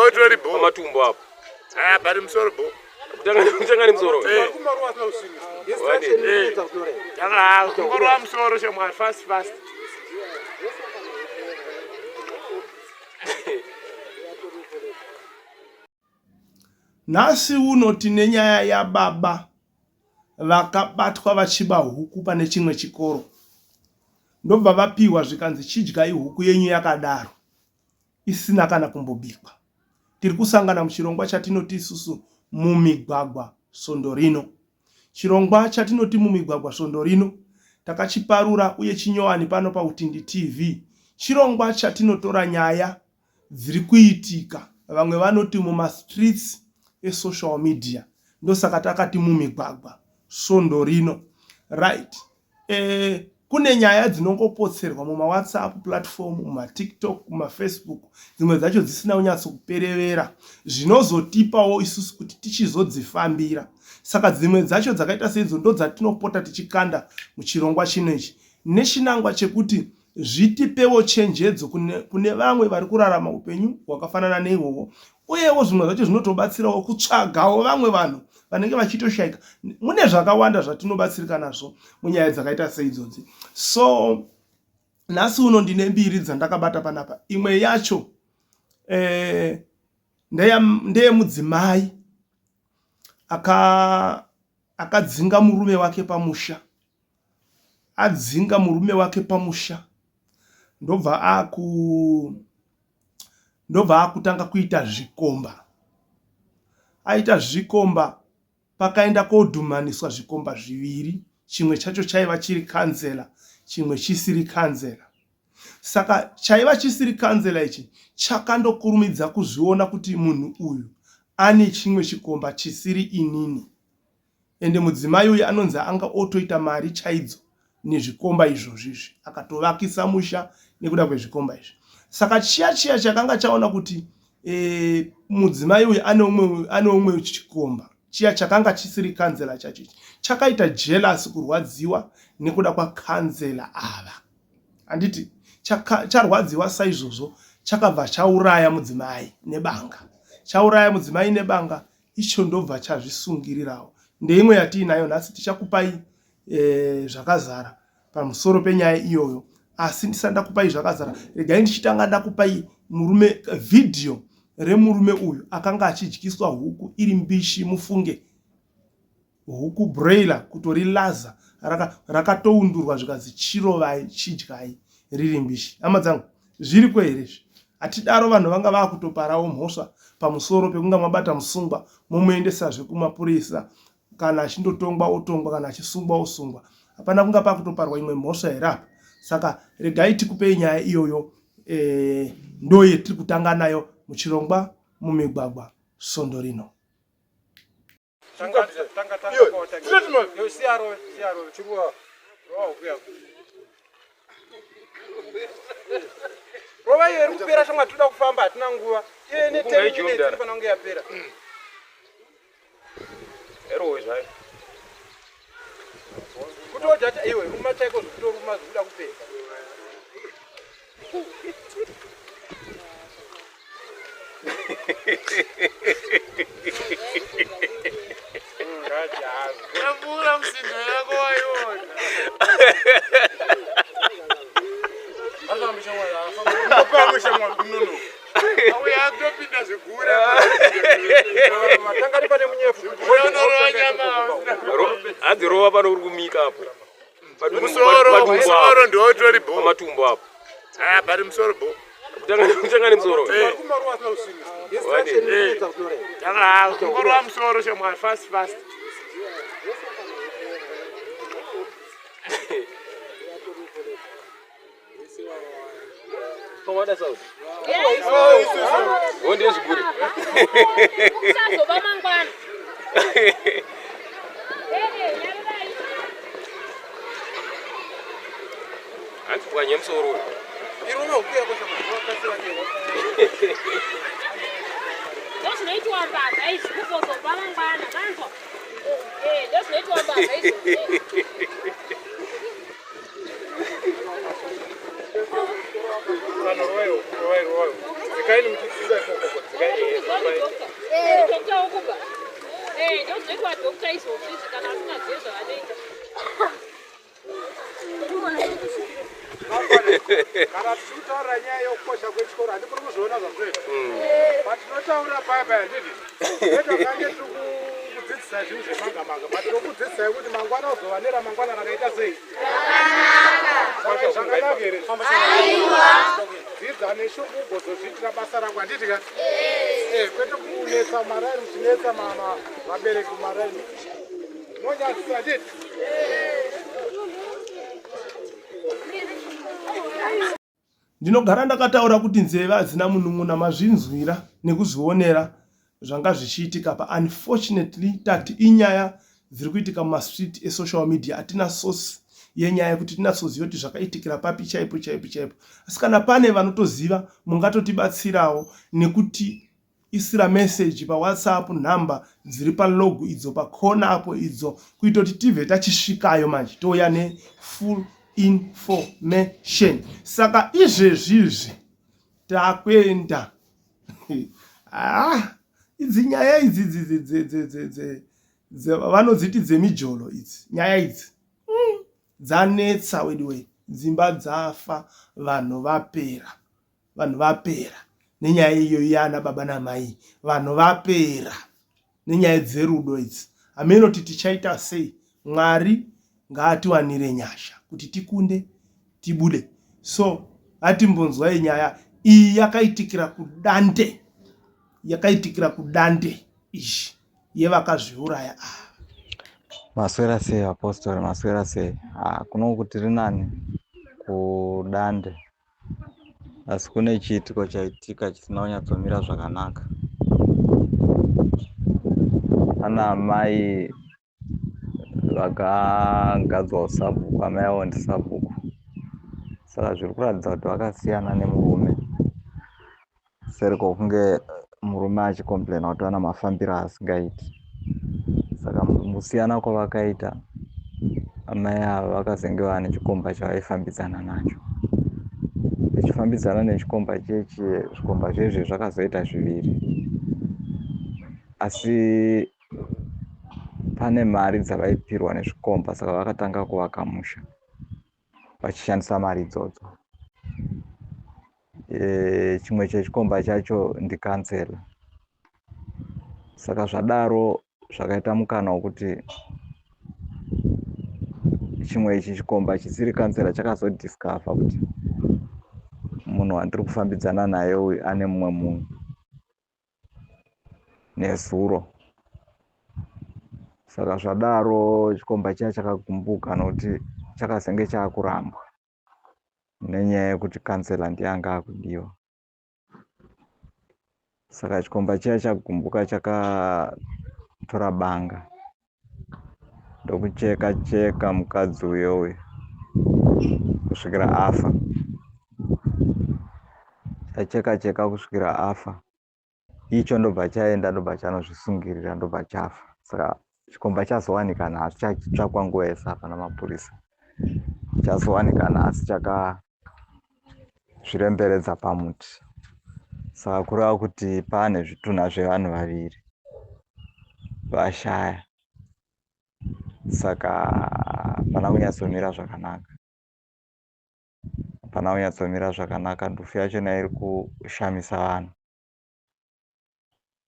ndotori bo. Matumbo hapo. Bari msoro bo. Mtangani msoro. Ngorwa msoro shemwa fast. Nasi uno tine nyaya ya baba vakabatwa vachiba huku pane chimwe chikoro. Ndobva vapiwa zvikanzi chidya huku yenyu yakadaro isina kana kumbobikwa. Tiri kusangana muchirongwa chatinoti isusu mumigwagwa Svondo rino. Chirongwa chatinoti mumigwagwa Svondo rino takachiparura uye chinyowani pano paUtindi TV. Chirongwa chatinotora nyaya dziri kuitika, vamwe vanoti muma streets social media. Ndosaka takati mumigwagwa Svondo rino. Right. Kune nyaya dzinongopotserwa muma WhatsApp platform, muma TikTok, muma Facebook, dzimwe dzacho dzisina unyatso kuperevera, zvinozotipawo isusu kuti tichizodzifambira. Saka dzimwe dzacho dzakaita seidzo ndo dzatinopota tichikanda muchirongwa chinechi, nechinangwa chekuti zvitipewo chenjedzo kune vamwe vari kurarama upenyu hwakafanana neihwohwo, uyewo zvimwe zvacho zvinotobatsirawo kutsvagawo vamwe vanhu vanenge vachitoshaika. Mune zvakawanda zvatinobatsirika nazvo munyaya dzakaita seidzodzi. So nhasi uno ndine mbiri dzandakabata panapa. Imwe yacho ndeye mudzimai akadzinga murume wake pamusha. Adzinga murume wake pamusha ndobva akutanga kuita zvikomba. Aita zvikomba, pakaenda kodhumaniswa zvikomba zviviri, chimwe chacho chaiva chiri kanzela, chimwe chisiri kanzela. Saka chaiva chisiri kanzela ichi chakandokurumidza kuzviona kuti munhu uyu ane chimwe chikomba chisiri inini. Ende mudzimai uyu anonzi anga otoita mari chaidzo nezvikomba izvozvizvi, akatovakisa musha nekuda kwezvikomba izvi. Saka chiya chakanga chaona kuti mudzimai uyu ane umwe chikomba, chiya chakanga chisiri kanzela chacho chakaita jealous, kurwadziwa nekuda kwakanzela ava. Anditi charwadziwa saizvozvo chakabva chauraya mudzimai nebanga. Chauraya mudzimai nebanga, icho ndobva chazvisungirirawo. Ndeimwe yatiinayo nhasi. Tichakupai zvakazara pamusoro penyaya iyoyo, asi ndisanda kupai zvakazara. Regai ndichitanga ndakupai video remurume uyu akanga achidyiswa huku irimbishi. Mufunge huku broiler, kutorilaza rakatoundurwa zvikanzi chirovai chidyai riri mbishi. Hama dzangu, zviri kwere? Atidaro vanhu vanga vakutoparawo mhosva pamusoro pekunga mabata musungwa momuendesazve kumapurisa, kana achindotongwa otongwa, kana achisungwa osungwa. Hapana kunga pakutoparwa imwe mhosva here apa. Saka regai tikupei nyaya iyoyo, ndo yetiri kutanga nayo muchirongwa mumigwagwa Svondo rino. Rova yeri kupera shamwa tuda kufamba hatina nguva. Iye ne 10 minutes inofanira kunge yapera. Ero zvayo. Kutoja cha iwe ruma chako kutoruma zvikuda kupera. Yamura msindo yako wayona. Adirova pano uri kumika hapo. Musoro ndotori bo. Matumbo hapo. Bari musoro bo. Mtangani msoro. Ngorwa msoro shemwa fast. Komanda sauti. Onde ziguri. Sasa baba mangwana. Anti kwa nyemsoro. Iroma ukuya kwa sababu kasira kewa. Ndosi naitwa Mbavha hizi kuko so baba mangwana kanzo. Ndosi naitwa Mbavha hizi. Royo. Zikaini mtisiza koko. Zikaini. wa Dr. Isofisi kana asingazizwa zvanoita. Kana tichitaura nyaya yokukosha kwechikoro handikuri kuzviona zvazvedu. Patinotaura paya handiti. Ndokange tikudzidzisa zvinhu zvemanga-manga. Patinokudzidzisai kuti mangwana uzova neramangwana rakaita sei. Saka zvakanaka here? Dzidza neshungu ugozozviitira basa rako handiti ka? Kwete kunetsa maraini muchinetsa vabereki maraini. Munonyadzisa handiti? Ndinogara ndakataura kuti nzeve hadzina munun'una, mazvinzwira nekuzvionera zvanga zvichiitika pa. Unfortunately tati inyaya dziri kuitika mumastreet esocial media. Hatina source yenyaya yekuti tinatsoziva kuti zvakaitikira papi chaipo. Asi kana pane vanotoziva mungatotibatsirawo nekuti isira message pa WhatsApp nhamba dziri palogo idzo pakona apo idzo kuita kuti tibve tachisvikayo manje touya ne full information. Saka izvezvizvi takwenda idzi nyaya idzi vanodziti dzemijolo idzi nyaya idzi dzanetsa wedwe. Dzimba dzafa, vanhu vapera nenyaya iyo yana baba namai, vanhu vapera nenyaya dzerudo idzi. Amenoti tichaita sei? Mwari ngaatiwanire nyasha kuti tikunde tibude. So ngatimbonzwai nyaya iyi yakaitikira kudande ishi yevakazviuraya. Maswera sei apostori, maswera sei? Kuno kuti rinani kudande, asi kune chiitiko chaitika chisina kunyatsomira zvakanaka. Ana amai vakagadzwa sabhuku, amai avo ndisabhuku. Saka zviri kuratidza kuti vakasiyana nemurume, seri kwokunge murume achikomplaina kuti vana mafambiro asingaiti. Saka musiyana kwavakaita, amai ava vakazenge vane chikomba chavaifambidzana nacho. Vachifambidzana nechikomba chechi, zvikomba zvezve zvakazoita zviviri. Asi pane mari dzavaipirwa nezvikomba, saka vakatanga kuvaka musha vachishandisa mari idzodzo. Chimwe chechikomba chacho ndikansela. Saka zvadaro zvakaita mukana wokuti chimwe ichi chikomba chisiri kansela chakazodhiskafa kuti munhu wandiri kufambidzana naye uyu ane mumwe munhu nezuro. Saka zvadaro chikomba chiya chakagumbuka nokuti chakazenge chaakurambwa nenyaya yekuti kansela ndiyanga akudiwa. Saka chikomba chiya chagumbuka chakatora banga ndokucheka mukadzi uyo kusvikira afa. Chacheka kusvikira afa. Icho ndobva chaenda, ndobva chanozvisungirira, ndobva chafa. Saka chikomba chazowanika nhasi, chachitsvakwa nguva yesafa namapurisa. Chazowanika nhasi chakazviremberedza pamuti. Saka kureva kuti pane zvitunha zvevanhu vaviri vashaya. Saka hapana kunyatsomira zvakanaka. Ndufu yachona iri kushamisa vanhu.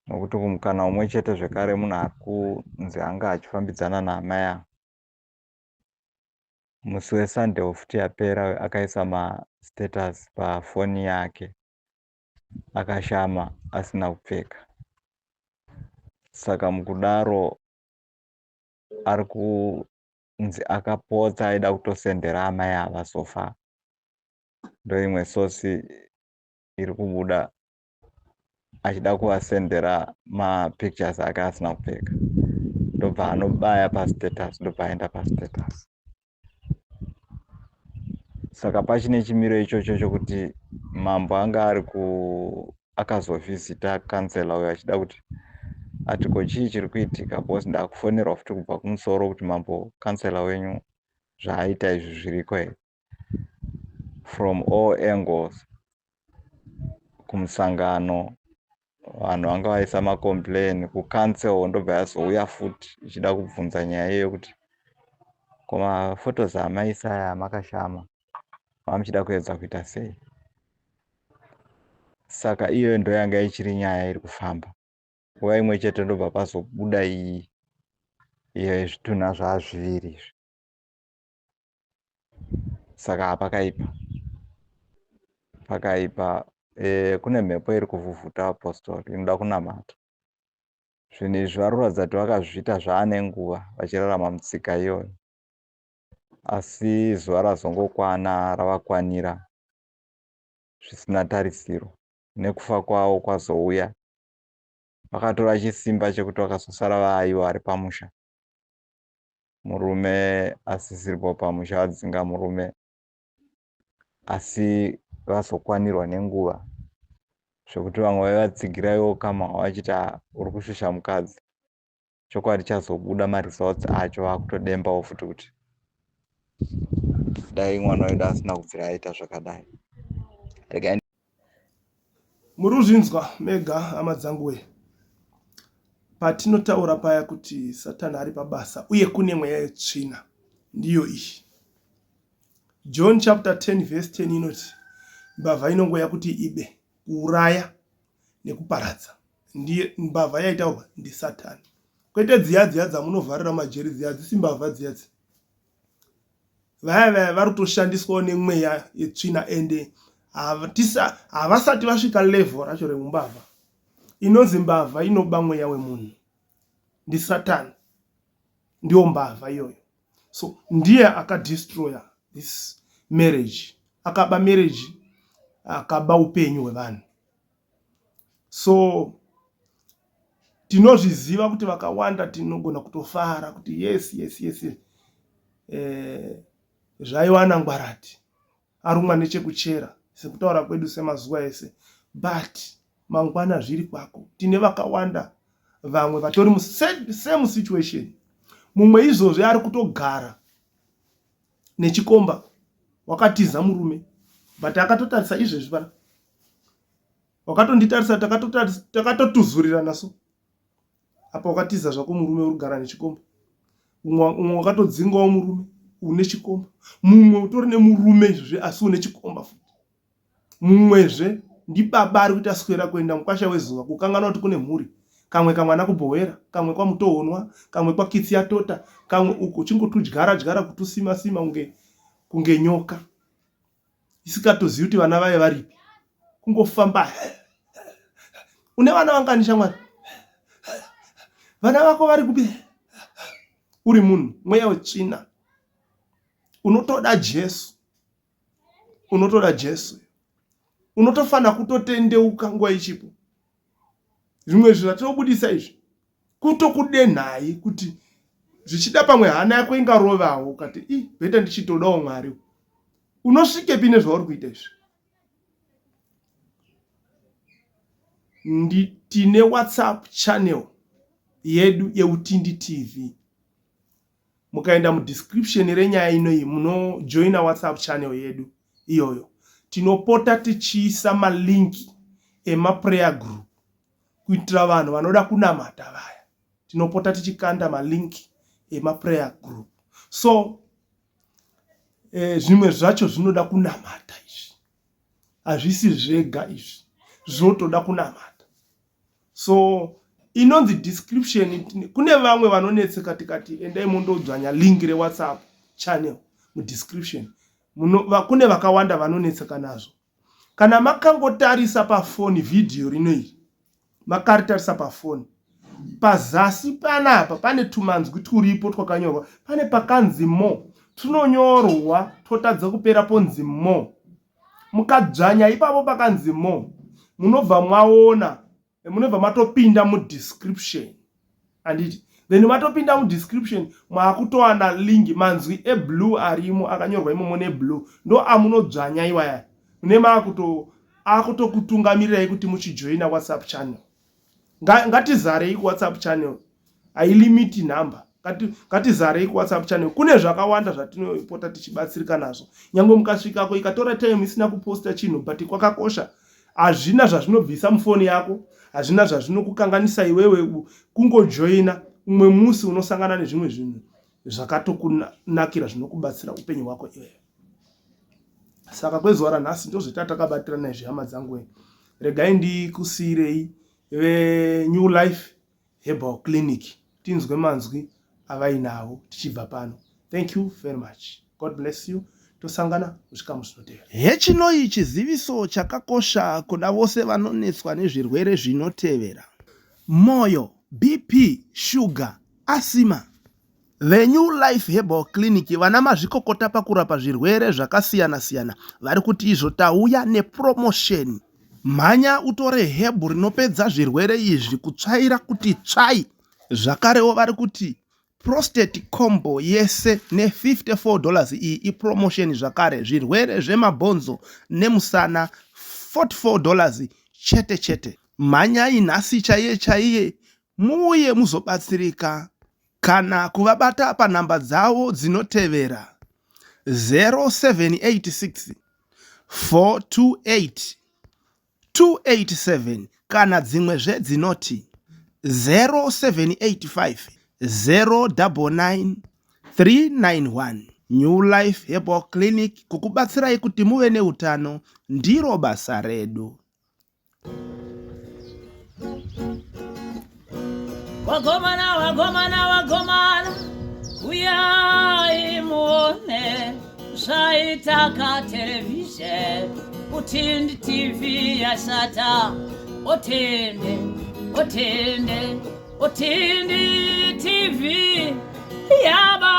Nokuti kumukana umwe chete zvekare munhu ari kunzi anga achifambidzana naamai avo. Musi weSunday futi yapera akaisa mastatus pafoni yake akashama asina kupfeka. Saka mukudaro ari kunzi akapotsa aida kutosendera amai ava sofa. Ndoimwe sosi iri kubuda achida kuvasendera mapictures ake asina kupfeka. Ndobva anobaya pastatus, ndobva aenda pastatus. Saka pachine chimiro ichocho chokuti mambo anga akazovhizita kansela uyo achida kuti atiko chii chiri kuitika, because ndakufonerwa futi kubva kumusoro kuti mambo kansela wenyu zvaaita izvi zviriko here. From all angles, kumusangano, vanhu vanga vaisa macomplain kucancel ndobva yazouya futi ichida kubvunza nyaya iyoyo kuti koma photos amaisa aya makashama mamuchida kuedza kuita sei. Saka iyoyo ndo yanga ichiri nyaya iri kufamba. Nguva imwe chete ndobva pazobuda iyo zvitunha zvazviviri izvi. Saka pakaipa kune mhepo iri kuvhuvhuta apostori inoda kunamata. Zvinhu izvi vari kuratidza kuti vakazviita zvaane nguva vachirarama mutsika iyoyo, asi zuva razongokwana ravakwanira zvisina tarisiro. Nekufa kwavo kwazouya vakatora chisimba chekuti vakazosara vaaiwa vari pamusha. Murume asisiripo pamusha, vadzinga murume, asi vazokwanirwa nenguva zvokuti vamwe vaivatsigiraiwo kama vachiti uri kushusha mukadzi. Chokwadi chazobuda maresults acho vakutodembawo futi kuti dai mwana wedu asina kubvira aita zvakadai. Muri kuzvinzwa mega hama dzangu we, patinotaura paya kuti Satani ari pabasa uye kune mweya yetsvina ndiyo iyi. John chapter 10 verse 10 inoti mbavha inongoya kuti ibe, kuuraya nekuparadza. Ndiye mbavha yaitaurwa ndi Satani. Kwete dziya dzamunovharira majeri, dziya dzisi mbavha dziyadzi. Vaya vari kutoshandiswawo nemweya yetsvina ende havasati vasvika level racho remumbavha. Inonzi mbavha inoba mweya wemunhu ndi Satani, ndiyo mbavha iyoyo. So ndiye akadestroya this marriage, akaba marriage, akaba upenyu hwevanhu. So tinozviziva kuti vakawanda tinogona kutofara kuti yes zvaiwana ngwarati arumwa nechekuchera sekutaura kwedu semazuva ese, but mangwana zviri kwako. Tine vakawanda vamwe vatori same situation. Mumwe izvozvi ari kutogara nechikomba wakatiza murume, but akatotarisa izvezvi pana wakatonditarisa, takatotuzurira naso apa wakatiza zvako murume uri kugara nechikomba. Umwe wakatodzingawo murume une chikomba, mumwe utori nemurume izvezvi asi une chikomba futi. Mumwezve ndibaba ari kuita swera kuenda mukwasha wezuva kukanganwa kuti kune mhuri, kamwe kamwana kubhowera, kamwe kwamutohonwa, kamwe kwakitsi yatota, kamwe uko chingotudyara kutusima kunge nyoka isikatozivi kuti vana vaye varipi, kungofamba. Une vana vanganisha mwari, vana vako vari kupi, uri munhu mweya wetsvina. Unotoda Jesu, unotofana kutotendeuka nguva ichipo. Zvimwe zvatobudisa izvi kutokudenhai kuti zvichida pamwe hana yako ingarovawo ukati bheta ndichitodawo Mwari. Unosvike pine zvauri kuita izvi. Tine WhatsApp channel yedu yeutindi TV. Mukaenda mudescription renyaya inoyi munojoina WhatsApp channel yedu iyoyo. Tinopota tichiisa malinki emaprayer group kuitira vanhu vanoda kunamata vaya. Tinopota tichikanda malinki emaprayer group. So zvimwe zvacho zvinoda kunamata izvi. Hazvisi zvega izvi, zvotoda kunamata. So inonzi description, kune vamwe vanonetseka tikati endai mondodzvanya link reWhatsApp channel mudescription. Kune vakawanda vanonetseka nazvo. Kana makangotarisa pafoni video rinoiri, makaritarisa pafoni, pazasi panapa pane tumanzwi turipo twakanyorwa, pane pakanzi more. Tunonyorwa totadza kupera ponzi more. Mukadzvanya ipapo pakanzi more, munobva mwaona, munobva matopinda mudescription. Anditi then matopinda mudescription mwakutowana link, manzwi eblue arimo akanyorwa imomo neblue, ndo amunodzvanya iwaya. Mune akutokutungamirirai kuti muchijoina WhatsApp channel. Ngatizarei WhatsApp channel, hailimiti number. Ngatizarei WhatsApp channel. Kune zvakawanda zvatinopota tichibatsirika nazvo. Nyangwe mukasvikako ikatora time isina kuposta chinhu, but kwakakosha hazvina zvazvinobvisa mufoni yako, hazvina zvazvinokukanganisa iwewe kungojoina. Umwe musi unosangana nezvimwe zvinhu zvakatokunakira zvinokubatsira upenyu hwako iwewe. Saka kwezuva ranhasi ndozvatakabatirana nezvihama dzangu. Regai ndikusiyirei veNew Life Herbal Clinic tinzwe manzwi avainavo tichibva pano. Thank you very much. God bless you. Tosangana kusvika musvinotevera. Hechinoi chiziviso chakakosha kuna vose vanonetswa nezvirwere zvinotevera: moyo, BP, sugar, asima. The New Life Herbal Clinic vana mazvikokota pakurapa zvirwere zvakasiyana-siyana vari kuti izvo tauya nepromotion. Mhanya utore herbal rinopedza zvirwere izvi kutsvaira kuti tsvai. Zvakarewo vari kuti prostate combo yese ne$54 iyi ipromotion. Zvakare zvirwere zvemabhonzo nemusana $44 chete chete. Mhanyai nhasi chaiye muuye muzobatsirika kana kuvabata panhamba dzavo dzinotevera 0786 428 287 kana dzimwezve dzinoti 0785 099 391. New Life Herbal Clinic, kukubatsirai kuti muve neutano ndiro basa redu. Wagomana uyai muone zvaitaka television, Utindi TV yashata. Utindi TV yaba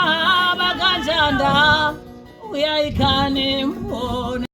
ganjanda uyai kani muone.